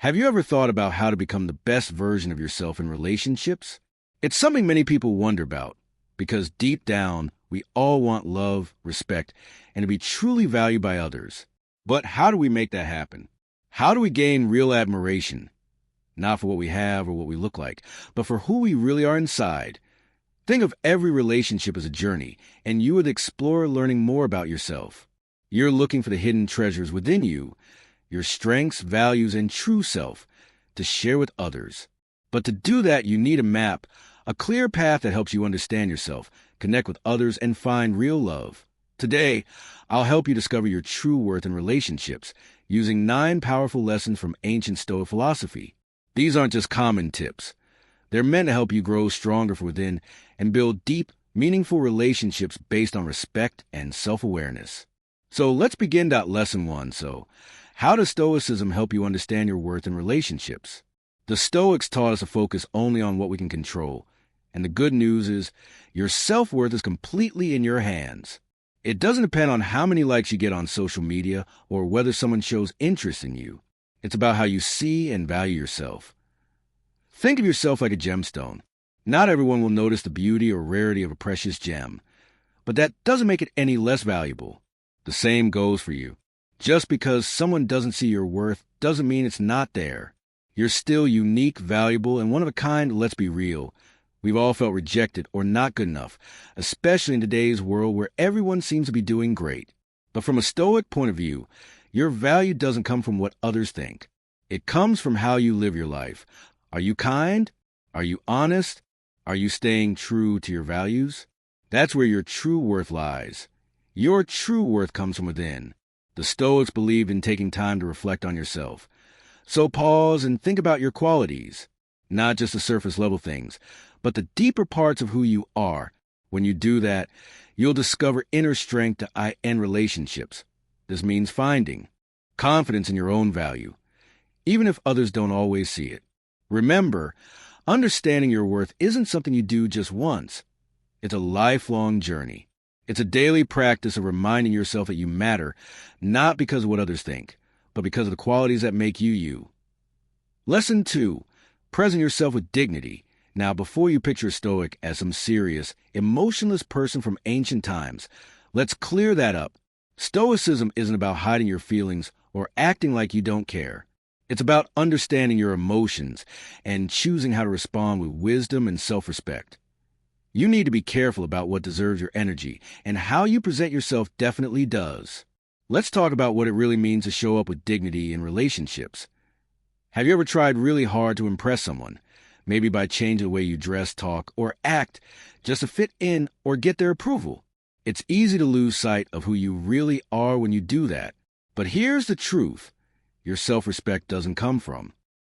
Have you ever thought about how to become the best version of yourself in relationships? It's something many people wonder about, because deep down, we all want love, respect, and to be truly valued by others. But how do we make that happen? How do we gain real admiration? Not for what we have or what we look like, but for who we really are inside. Think of every relationship as a journey, and you would explore learning more about yourself. You're looking for the hidden treasures within you, your strengths, values, and true self, to share with others. But to do that, you need a map, a clear path that helps you understand yourself, connect with others, and find real love. Today, I'll help you discover your true worth in relationships, using 9 powerful lessons from ancient Stoic philosophy. These aren't just common tips. They're meant to help you grow stronger from within and build deep, meaningful relationships based on respect and self-awareness. So let's begin. Lesson 1. How does Stoicism help you understand your worth in relationships? The Stoics taught us to focus only on what we can control. And the good news is, your self-worth is completely in your hands. It doesn't depend on how many likes you get on social media or whether someone shows interest in you. It's about how you see and value yourself. Think of yourself like a gemstone. Not everyone will notice the beauty or rarity of a precious gem, but that doesn't make it any less valuable. The same goes for you. Just because someone doesn't see your worth doesn't mean it's not there. You're still unique, valuable, and one of a kind. Let's be real. We've all felt rejected or not good enough, especially in today's world where everyone seems to be doing great. But from a Stoic point of view, your value doesn't come from what others think. It comes from how you live your life. Are you kind? Are you honest? Are you staying true to your values? That's where your true worth lies. Your true worth comes from within. The Stoics believed in taking time to reflect on yourself. So pause and think about your qualities, not just the surface level things, but the deeper parts of who you are. When you do that, you'll discover inner strength to end relationships. This means finding confidence in your own value, even if others don't always see it. Remember, understanding your worth isn't something you do just once. It's a lifelong journey. It's a daily practice of reminding yourself that you matter, not because of what others think, but because of the qualities that make you you. Lesson 2. Present yourself with dignity. Now, before you picture a Stoic as some serious, emotionless person from ancient times, let's clear that up. Stoicism isn't about hiding your feelings or acting like you don't care. It's about understanding your emotions and choosing how to respond with wisdom and self-respect. You need to be careful about what deserves your energy, and how you present yourself definitely does. Let's talk about what it really means to show up with dignity in relationships. Have you ever tried really hard to impress someone? Maybe by changing the way you dress, talk, or act just to fit in or get their approval. It's easy to lose sight of who you really are when you do that. But here's the truth. Your self-respect doesn't come from